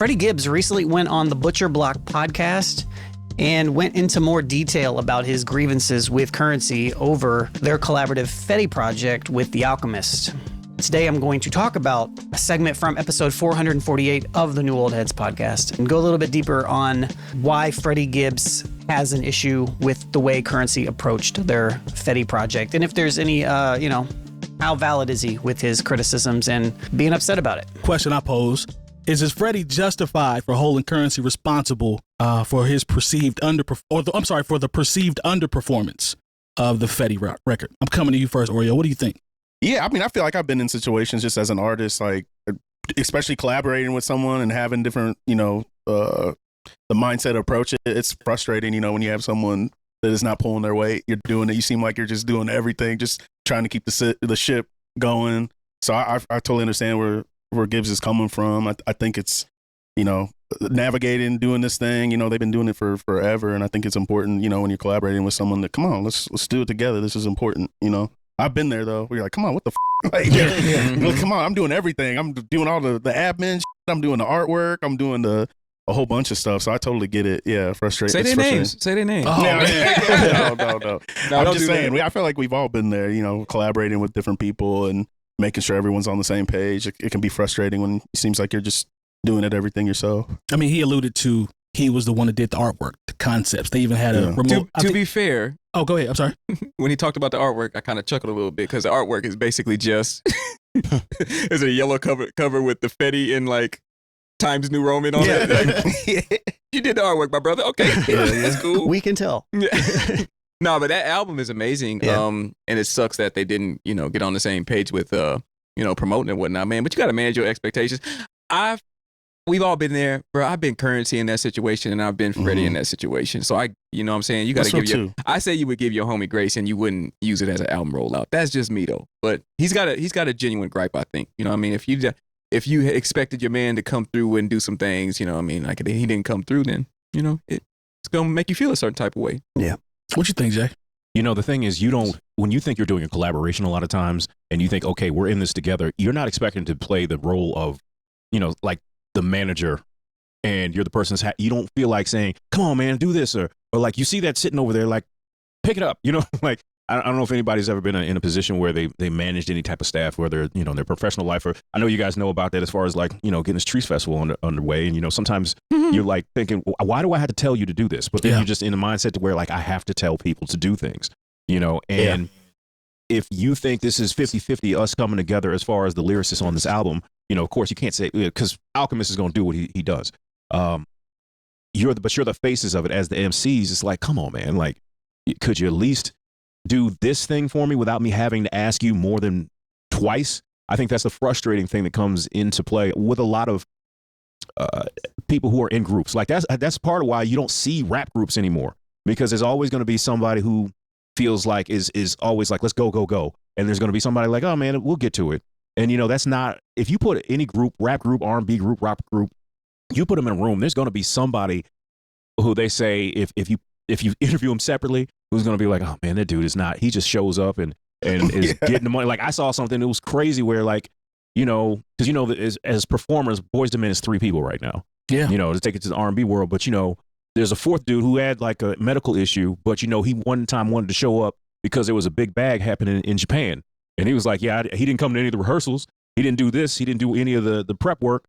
Freddie Gibbs recently went on the Butcher Block podcast and went into more detail about his grievances with Curren$y over their collaborative Fetti project with The Alchemist. Today, I'm going to talk about a segment from episode 448 of the New Old Heads podcast and go a little bit deeper on why Freddie Gibbs has an issue with the way Curren$y approached their Fetti project, and if there's any, how valid is he with his criticisms and being upset about it. Question I pose is Freddie justified for holding Curren$y responsible for his perceived for the perceived underperformance of the Fetti record? I'm coming to you first, Oreo. What do you think? Yeah, I mean, I feel like I've been in situations just as an artist, like especially collaborating with someone and having different, the mindset approach. It's frustrating, when you have someone that is not pulling their weight. You're doing it. You seem like you're just doing everything, just trying to keep the ship going. So I totally understand where Gibbs is coming from. I think it's, navigating, doing this thing. They've been doing it for forever, and I think it's important, when you're collaborating with someone that, come on, let's do it together. This is important, I've been there though. We're like, come on, what the Like, come on, I'm doing everything. I'm doing all the admin shit. I'm doing the artwork. I'm doing a whole bunch of stuff. So I totally get it. Yeah, frustrating. Say their names. Say their names. Oh, no. I'm just saying. I feel like we've all been there. Collaborating with different people and making sure everyone's on the same page. It can be frustrating when it seems like you're just doing everything yourself. I mean, he alluded to he was the one that did the artwork, the concepts. They even had a remote. To be fair. Oh, go ahead. I'm sorry. When he talked about the artwork, I kind of chuckled a little bit because the artwork is basically just there's a yellow cover with the Fetti and like Times New Roman on it. You did the artwork, my brother. Okay, that's cool. We can tell. No, but that album is amazing. Yeah. And it sucks that they didn't, get on the same page with, promoting and whatnot, man. But you got to manage your expectations. We've all been there, bro. I've been Curren$y in that situation, and I've been Freddie in that situation. So you know what I'm saying? You got to give I say you would give your homie grace, and you wouldn't use it as an album rollout. That's just me though. But he's got a genuine gripe, I think. You know what I mean? If you expected your man to come through and do some things, like he didn't come through, then it's gonna make you feel a certain type of way. Yeah. What you think, Jay? The thing is, when you think you're doing a collaboration a lot of times, and you think, okay, we're in this together, you're not expecting to play the role of, like the manager, and you're the person's you don't feel like saying, come on, man, do this, or like you see that sitting over there, like, pick it up, like, I don't know if anybody's ever been in a position where they managed any type of staff, whether, their professional life, or I know you guys know about that as far as like, getting this Trees Festival underway. And, sometimes you're like thinking, why do I have to tell you to do this? But then you're just in the mindset to where like, I have to tell people to do things, and if you think this is 50-50 us coming together as far as the lyricists on this album, of course you can't say, because Alchemist is going to do what he does. You're the faces of it as the MCs. It's like, come on, man, like, could you at least do this thing for me without me having to ask you more than twice? I think that's the frustrating thing that comes into play with a lot of people who are in groups. Like that's part of why you don't see rap groups anymore, because there's always going to be somebody who feels like is always like, let's go. And there's going to be somebody like, oh man, we'll get to it. And that's not, if you put any group, rap group, R&B group, rap group, you put them in a room, there's going to be somebody who they say, if you interview them separately, who's going to be like, oh man, that dude is not, he just shows up and is getting the money. Like I saw something that was crazy where like, because as performers, Boyz II Men is 3 people right now. Yeah. To take it to the R&B world. But there's a 4th dude who had like a medical issue, but he one time wanted to show up because there was a big bag happening in Japan. And he was like, yeah, he didn't come to any of the rehearsals. He didn't do this. He didn't do any of the prep work,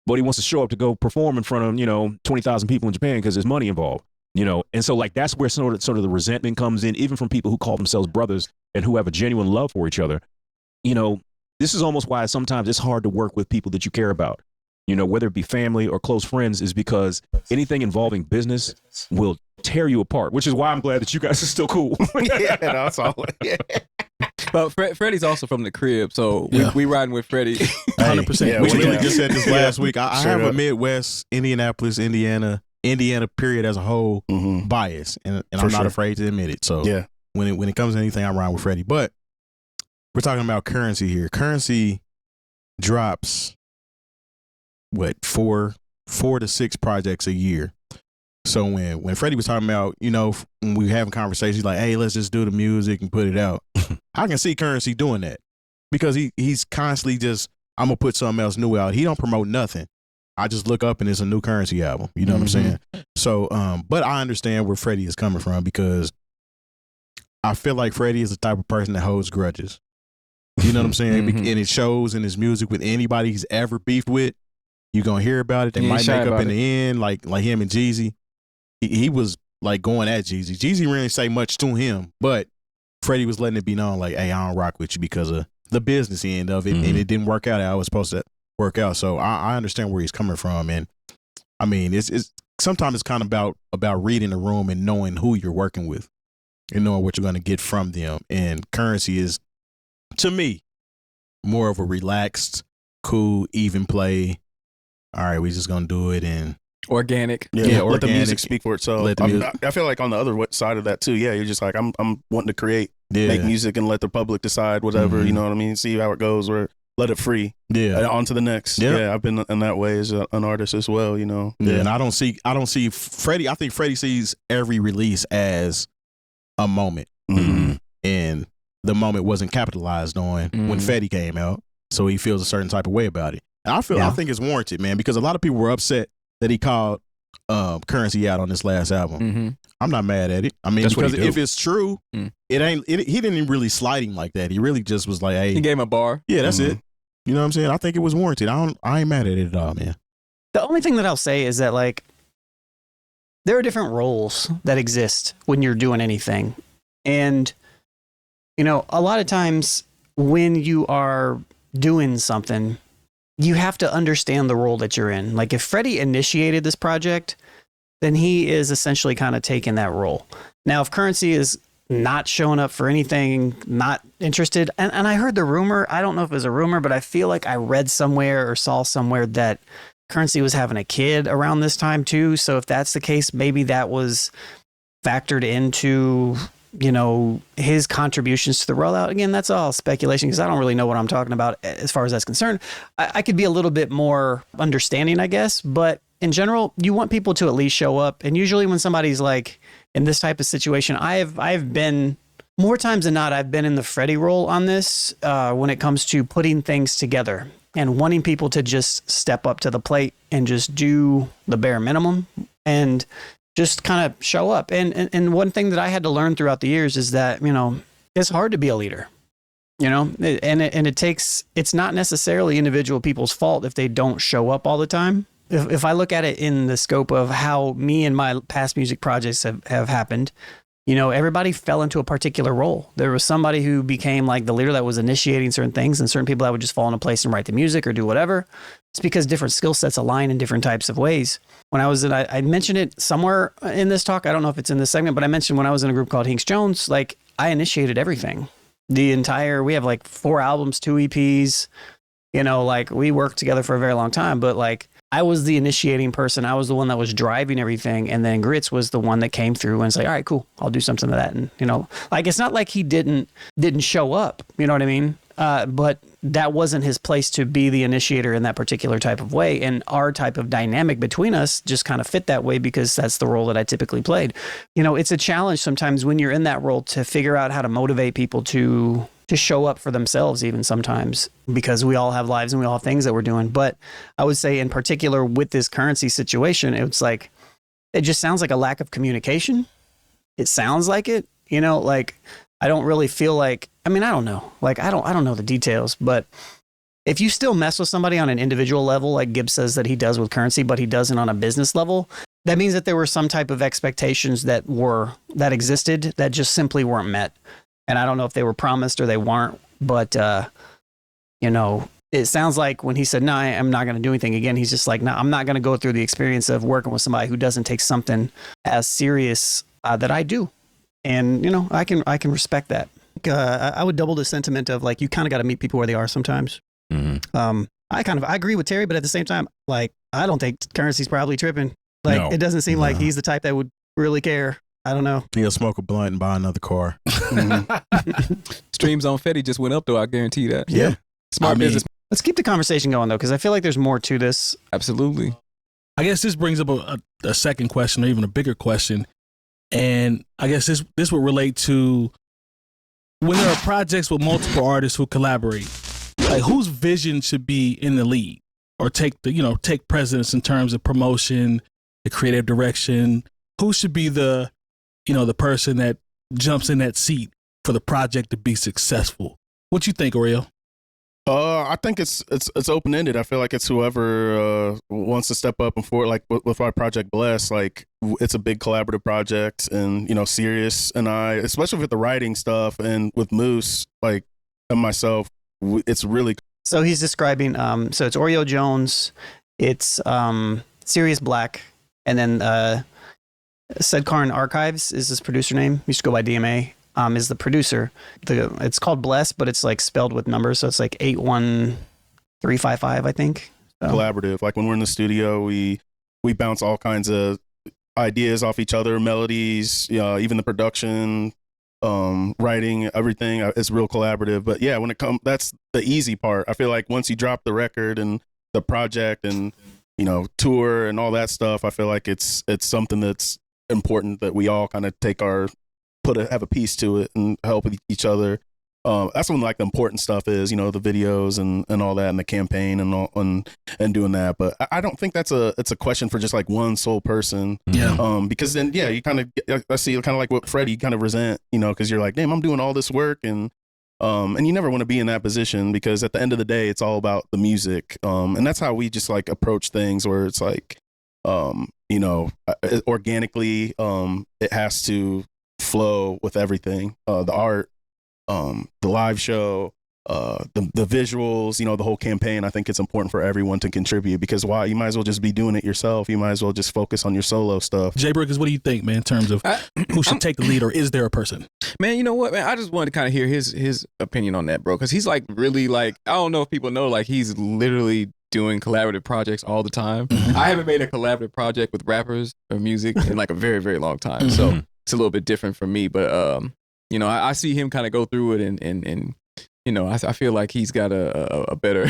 but he wants to show up to go perform in front of, 20,000 people in Japan because there's money involved, And so like, that's where sort of the resentment comes in, even from people who call themselves brothers and who have a genuine love for each other. This is almost why sometimes it's hard to work with people that you care about, whether it be family or close friends, is because anything involving business will tear you apart, which is why I'm glad that you guys are still cool. Yeah, that's all. Yeah. But Freddie's also from the crib, so we riding with Freddie. 100%. Yeah, we really just said this last week. I have a up. Midwest, Indianapolis, Indiana period as a whole bias, and I'm not afraid to admit it. So when it comes to anything, I'm riding with Freddie. But we're talking about Curren$y here. Curren$y drops what, 4 to 6 projects a year. So when Freddie was talking about, when we were having conversations like, hey, let's just do the music and put it out, I can see Curren$y doing that, because he's constantly just, I'm gonna put something else new out. He don't promote nothing. I just look up and it's a new Curren$y album. You know what I'm saying? So, but I understand where Freddie is coming from because I feel like Freddie is the type of person that holds grudges. You know what I'm saying? And it shows in his music with anybody he's ever beefed with. You're going to hear about it. They might make up in the end, like him and Jeezy. He was like going at Jeezy. Jeezy really didn't say much to him, but Freddie was letting it be known like, hey, I don't rock with you because of the business end of it. And it didn't work out how it was supposed to work out. So I understand where he's coming from. And I mean, it's sometimes it's kind of about reading the room and knowing who you're working with and knowing what you're going to get from them. And Curren$y is, to me, more of a relaxed, cool, even play. All right, we just going to do it and organic. Yeah, let the music speak for itself. I feel like on the other side of that too. Yeah, you're just like I'm wanting to create, make music, and let the public decide whatever. You know what I mean? See how it goes, or let it free. Yeah, on to the next. Yeah, I've been in that way as an artist as well. You know. Yeah, and I don't see Freddie. I think Freddie sees every release as a moment, and the moment wasn't capitalized on when Fetti came out, so he feels a certain type of way about it. And I think it's warranted, man, because a lot of people were upset that he called Curren$y out on this last album. I'm not mad at it. I mean, because if it's true, he didn't really slide him like that. He really just was like, hey. He gave him a bar. Yeah, that's it. You know what I'm saying? I think it was warranted. I ain't mad at it at all, man. The only thing that I'll say is that, like, there are different roles that exist when you're doing anything. And, you know, a lot of times when you are doing something, you have to understand the role that you're in. Like if Freddie initiated this project, then he is essentially kind of taking that role. Now, if Curren$y is not showing up for anything, not interested, and I heard the rumor, I don't know if it was a rumor, but I feel like I read somewhere or saw somewhere that Curren$y was having a kid around this time too. So if that's the case, maybe that was factored into, you know, his contributions to the rollout. Again, that's all speculation because I don't really know what I'm talking about as far as that's concerned. I could be a little bit more understanding, I guess, but in general, you want people to at least show up. And usually when somebody's like in this type of situation, I've been more times than not, I've been in the Freddie role on this when it comes to putting things together and wanting people to just step up to the plate and just do the bare minimum and just kind of show up. And one thing that I had to learn throughout the years is that, you know, it's hard to be a leader, you know, and it's not necessarily individual people's fault if they don't show up all the time. If I look at it in the scope of how me and my past music projects have happened, you know, everybody fell into a particular role. There was somebody who became like the leader that was initiating certain things and certain people that would just fall into place and write the music or do whatever. It's because different skill sets align in different types of ways. When I was in, I mentioned it somewhere in this talk. I don't know if it's in this segment, but I mentioned when I was in a group called 𝗕𝗥𝗡𝗚, like I initiated everything. We have like 4 albums, 2 EPs, you know, like we worked together for a very long time, but like I was the initiating person. I was the one that was driving everything. And then Grits was the one that came through and was like, all right, cool. I'll do something to that. And, you know, like, it's not like he didn't show up, you know what I mean? But that wasn't his place to be the initiator in that particular type of way. And our type of dynamic between us just kind of fit that way because that's the role that I typically played. You know, it's a challenge sometimes when you're in that role to figure out how to motivate people to show up for themselves even sometimes because we all have lives and we all have things that we're doing. But I would say in particular with this Curren$y situation, it's like, it just sounds like a lack of communication. It sounds like it, you know, like I don't really feel like, I mean, I don't know. Like, I don't know the details, but if you still mess with somebody on an individual level, like Gibbs says that he does with Curren$y, but he doesn't on a business level, that means that there were some type of expectations that existed that just simply weren't met. And I don't know if they were promised or they weren't, but, you know, it sounds like when he said, no, I'm not going to do anything again, he's just like, no, I'm not going to go through the experience of working with somebody who doesn't take something as serious that I do. And, you know, I can respect that. I would double the sentiment of like, you kind of got to meet people where they are sometimes. I agree with Terry, but at the same time, like, I don't think Curren$y's probably tripping. Like, no, it doesn't seem like he's the type that would really care. I don't know. He'll smoke a blunt and buy another car. Streams on Fetti just went up, though. I guarantee that. Yeah. Smart business. Let's keep the conversation going, though, because I feel like there's more to this. Absolutely. I guess this brings up a second question, or even a bigger question. And I guess this would relate to when there are projects with multiple artists who collaborate, like whose vision should be in the lead? or take precedence in terms of promotion, the creative direction? Who should be the person that jumps in that seat for the project to be successful? What you think, Oreo? I think it's open ended. I feel like it's whoever wants to step up and forward. Like with our project Bless, like it's a big collaborative project, and Sirius and I, especially with the writing stuff, and with Moose, like and myself, it's really. So he's describing. So it's Oreo Jones, it's Sirius Black, and then 𝗕𝗥𝗓𝗡𝗚 Archives is his producer name. He used to go by DMA. Is the producer. It's called Bless, but it's like spelled with numbers, so it's like 81355, I think. So. Collaborative. Like when we're in the studio, we bounce all kinds of ideas off each other, melodies, even the production, writing, everything. It's real collaborative. But yeah, when it comes, that's the easy part. I feel like once you drop the record and the project and tour and all that stuff, I feel like it's something that's important that we all kind of take have a piece to it and help each other. That's when like the important stuff is, the videos and all that, and the campaign and all, and doing that. But I don't think it's a question for just like one sole person. Yeah. Because then you kind of, I see kind of like what Freddie kind of resent, because you're like, damn, I'm doing all this work, and you never want to be in that position, because at the end of the day, it's all about the music. And that's how we just like approach things, where it's like, organically, it has to flow with everything, the art, the live show, the visuals, the whole campaign. I think it's important for everyone to contribute, because why? You might as well just be doing it yourself. You might as well just focus on your solo stuff. 𝗕𝗥𝗓𝗡, what do you think, man, in terms of who should take the lead, or is there a person? Man, you know what, man? I just wanted to kind of hear his opinion on that, bro, because he's like really like, I don't know if people know, like he's literally doing collaborative projects all the time. I haven't made a collaborative project with rappers or music in like a very, very long time. So it's a little bit different for me, but I see him kind of go through it, and I feel like he's got a better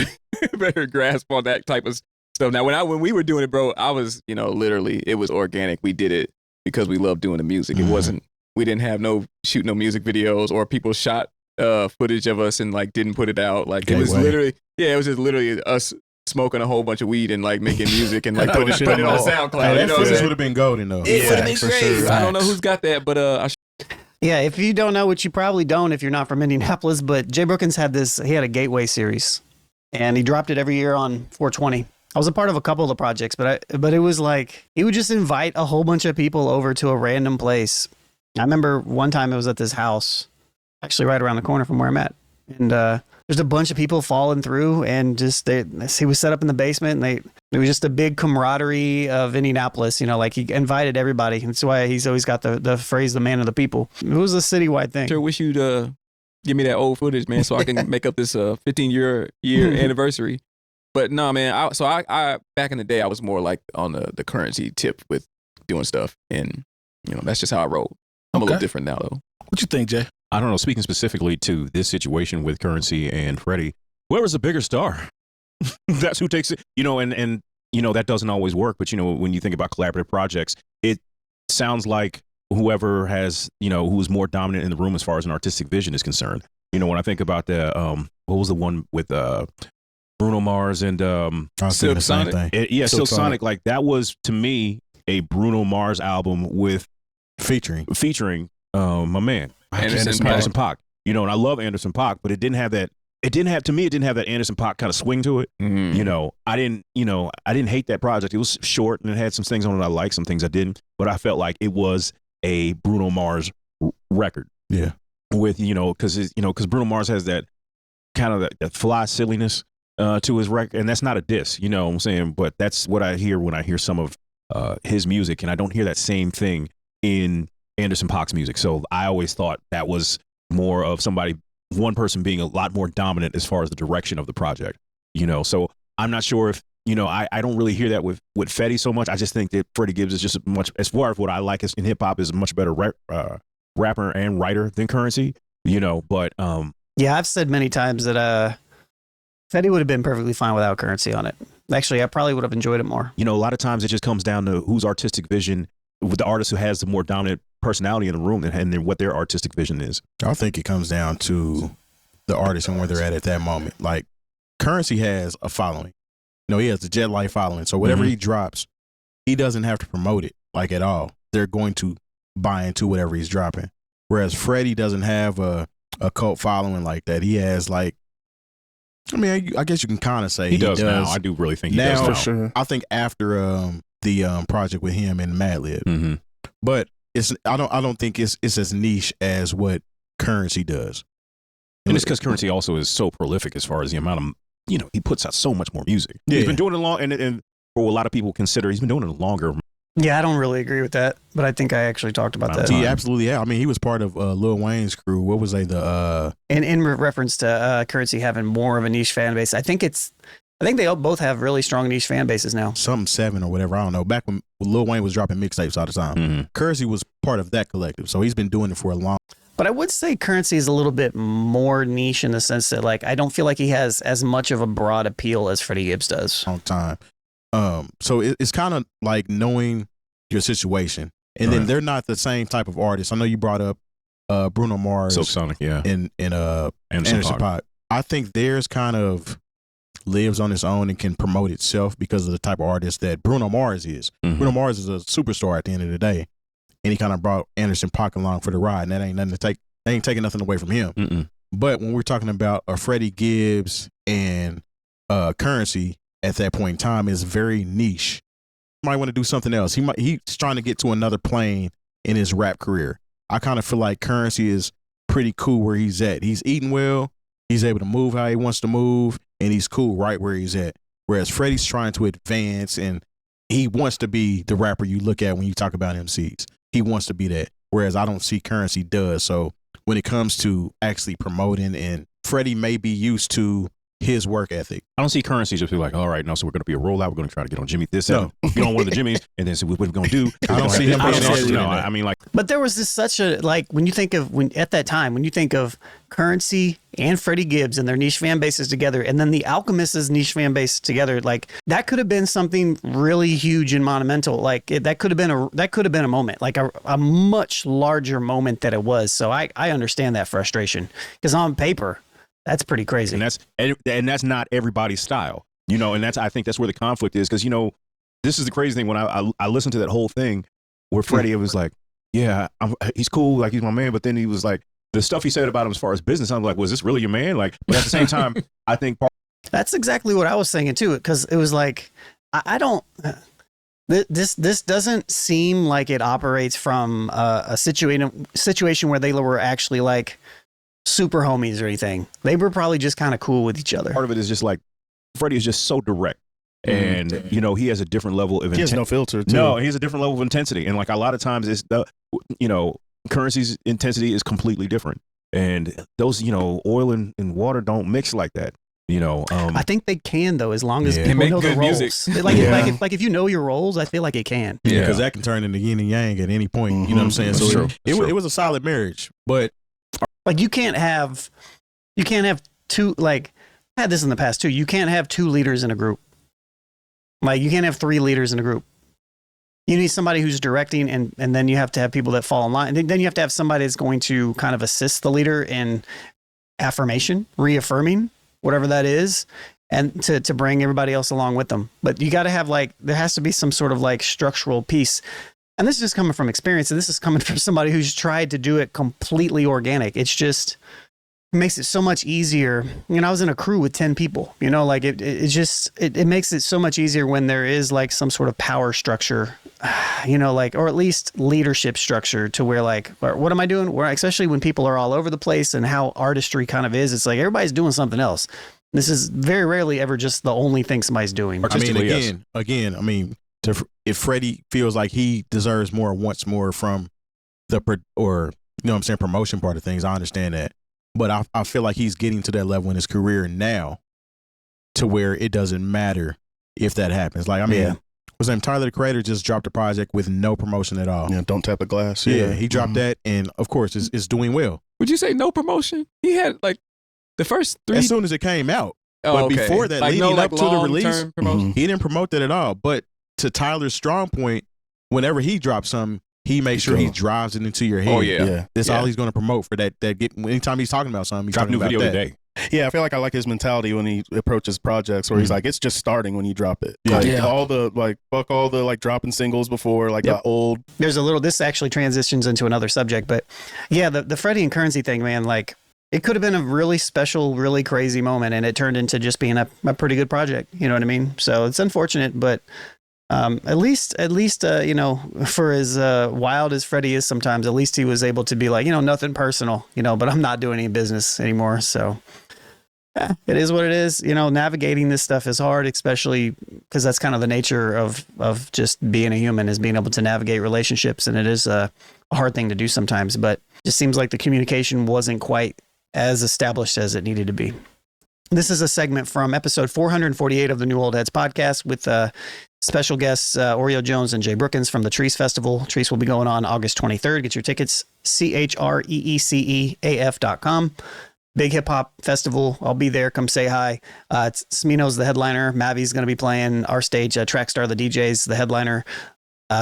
better grasp on that type of stuff. Now, when we were doing it, bro, I was literally, it was organic. We did it because we loved doing the music. It wasn't, we didn't have shoot no music videos, or people shot footage of us and like didn't put it out. Like it was literally, it was just literally us smoking a whole bunch of weed and like making music and like putting it on SoundCloud. That footage would have been golden though. It would have been great. Sure. I don't know who's got that, but Yeah, if you don't know, which you probably don't if you're not from Indianapolis, but 𝗕𝗥𝗓𝗡𝗚 he had a gateway series, and he dropped it every year on 420. I was a part of a couple of the projects, but it was like he would just invite a whole bunch of people over to a random place. I remember one time it was at this house, actually right around the corner from where I'm at, and there's a bunch of people falling through, and just he was set up in the basement, and it was just a big camaraderie of Indianapolis, like he invited everybody. That's why he's always got the phrase, the man of the people. It was a citywide thing. Sure wish you'd give me that old footage, man, so I can make up this 15-year anniversary. But no, man, I back in the day, I was more like on the currency tip with doing stuff, and that's just how I roll. I'm a little different now, though. What you think, Jay? I don't know. Speaking specifically to this situation with Curren$y and Freddie, whoever's the bigger star, that's who takes it. And that doesn't always work. But when you think about collaborative projects, it sounds like whoever has who's more dominant in the room as far as an artistic vision is concerned. When I think about the what was the one with Bruno Mars and Silk Sonic? Silk Sonic. Like that was to me a Bruno Mars album with featuring my man Anderson .Paak. And I love Anderson .Paak, but it didn't have that Anderson .Paak kind of swing to it. I didn't hate that project. It was short and it had some things on it I liked, some things I didn't, but I felt like it was a Bruno Mars record. Yeah. With because Bruno Mars has that kind of that fly silliness to his record, and that's not a diss, what I'm saying, but that's what I hear when I hear some of his music, and I don't hear that same thing in Anderson .Paak's music. So I always thought that was more of one person being a lot more dominant as far as the direction of the project, so I'm not sure if, I don't really hear that with Fetti so much. I just think that Freddie Gibbs is just much, as far as what I like in hip hop, is a much better rapper and writer than Curren$y, but yeah, I've said many times that Fetti would have been perfectly fine without Curren$y on it. Actually, I probably would have enjoyed it more. A lot of times it just comes down to whose artistic vision, with the artist who has the more dominant personality in the room, and then what their artistic vision is. I think it comes down to the artist and where they're at that moment. Like Curren$y has a following. he has the jet light following. So whatever he drops, he doesn't have to promote it like at all. They're going to buy into whatever he's dropping. Whereas Freddie doesn't have a cult following like that. He has like, I mean, I guess you can kind of say he does now. I do really think he does now. For sure. I think after the project with him and Madlib, but I don't think it's as niche as what Curren$y does. And it's because Curren$y also is so prolific as far as the amount of, he puts out so much more music. Yeah. He's been doing it long, and for a lot of people consider, he's been doing it longer. Yeah, I don't really agree with that, but I think I actually talked about that. He absolutely, yeah. I mean, he was part of Lil Wayne's crew. What was they, in reference to Curren$y having more of a niche fan base, I think they both have really strong niche fan bases now. Something 7 or whatever, I don't know. Back when Lil Wayne was dropping mixtapes all the time, Curren$y was part of that collective, so he's been doing it for a long. But I would say Curren$y is a little bit more niche in the sense that, like, I don't feel like he has as much of a broad appeal as Freddie Gibbs does. Long time. So it's kind of like knowing your situation, and then they're not the same type of artists. I know you brought up Bruno Mars, Silk Sonic, yeah, and Anderson .Paak. I think theirs kind of lives on its own and can promote itself because of the type of artist that Bruno Mars is. Bruno Mars is a superstar at the end of the day. And he kind of brought Anderson .Paak along for the ride, and that ain't nothing to take. They ain't taking nothing away from him. But when we're talking about a Freddie Gibbs and Curren$y at that point in time, is very niche. He might want to do something else. He's trying to get to another plane in his rap career. I kind of feel like Curren$y is pretty cool where he's at. He's eating well. He's able to move how he wants to move, and he's cool right where he's at. Whereas Freddie's trying to advance, and he wants to be the rapper you look at when you talk about MCs. He wants to be that, whereas I don't see Curren$y does. So when it comes to actually promoting, and Freddie may be used to his work ethic. I don't see Curren$y just be like, all right, no, so we're going to be a rollout. We're going to try to get on Jimmy get on one of the Jimmys, and then see what we're going to do. I don't see him. I mean, like. But there was such a, like, when you think of, at that time, when you think of Curren$y and Freddie Gibbs and their niche fan bases together, and then the Alchemist's niche fan base together, like, that could have been something really huge and monumental. Like, that could have been a moment, like a much larger moment that it was. So I understand that frustration, because on paper, that's pretty crazy. And that's not everybody's style, and I think that's where the conflict is. Cause this is the crazy thing. When I listened to that whole thing where Freddie was like, yeah, he's cool. Like, he's my man. But then he was like, the stuff he said about him as far as business, I'm like, was this really your man? Like, but at the same time, I think that's exactly what I was thinking too. Cause it was like, I don't, this doesn't seem like it operates from a situation where they were actually like super homies or anything. They were probably just kind of cool with each other. Part of it is just like Freddie is just so direct, and he has a different level of intensity. He has no filter too. No, he has a different level of intensity, and like a lot of times it's Curren$y's intensity is completely different, and those oil and water don't mix like that. I think they can though, as long as Can people make know the good roles. music. Like if you know your roles, I feel like it can. Yeah, because that can turn into yin and yang at any point. You know what I'm saying? So it was a solid marriage, but. Like you can't have two, like I had this in the past too. You can't have 2 leaders in a group. Like you can't have 3 leaders in a group. You need somebody who's directing, and then you have to have people that fall in line. And then you have to have somebody that's going to kind of assist the leader in affirmation, reaffirming, whatever that is, and to bring everybody else along with them. But you got to have there has to be some sort of like structural piece. And this is just coming from experience, and this is coming from somebody who's tried to do it completely organic. It's just, it makes it so much easier. I was in a crew with 10 people, like it makes it so much easier when there is like some sort of power structure, or at least leadership structure to where like, what am I doing? Especially when people are all over the place and how artistry kind of is, it's like everybody's doing something else. This is very rarely ever just the only thing somebody's doing. If Freddie feels like he deserves more, wants more from promotion part of things, I understand that. But I feel like he's getting to that level in his career now to where it doesn't matter if that happens. Like, what's his name? Tyler, the Creator, just dropped a project with no promotion at all. Yeah, Don't Tap the Glass. Yeah, he dropped that, and of course, it's doing well. Would you say no promotion? He had like the first 3 as soon as it came out. Oh, but okay. before that, like, leading up to the long-term release, promotion? he didn't promote that at all. But to Tyler's strong point, whenever he drops something, he makes sure he drives it into your head. Oh yeah. That's all he's going to promote for that. Anytime he's talking about something, he's Drop talking a new about video that. today. Yeah, I feel like I like his mentality when he approaches projects where he's like, it's just starting when you drop it. Yeah. Like, Yeah. all the fuck all the dropping singles before the old. There's a little. This actually transitions into another subject, but yeah, the Freddie and Curren$y thing, man. Like, it could have been a really special, really crazy moment, and it turned into just being a pretty good project. You know what I mean? So it's unfortunate, but at least, you know, for as wild as Freddie is sometimes, at least he was able to be like, you know, nothing personal, you know, but I'm not doing any business anymore. So it is what it is. You know, navigating this stuff is hard, especially because that's kind of the nature of just being a human, is being able to navigate relationships. And it is a hard thing to do sometimes, but it just seems like the communication wasn't quite as established as it needed to be. This is a segment from episode 448 of the New Old Heads podcast with special guests Oreo Jones and 𝗕𝗥𝗚𝗡𝗚 from the Trees Festival. Trees will be going on August 23rd. Get your tickets, CHREECEAF.com. Big hip hop festival. I'll be there. Come say hi. Smino's the headliner. Mavi's going to be playing our stage. Trackstar, the DJ's the headliner,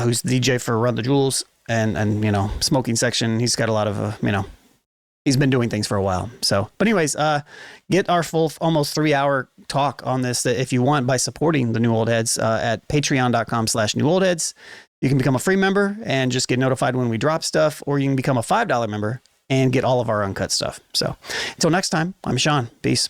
who's the DJ for Run the Jewels and you know, smoking section. He's got a lot of you know, he's been doing things for a while. So, but anyways, get our full almost 3-hour talk on this if you want by supporting the New Old Heads at patreon.com/newoldheads. You can become a free member and just get notified when we drop stuff, or you can become a $5 member and get all of our uncut stuff. So until next time, I'm Sean. Peace.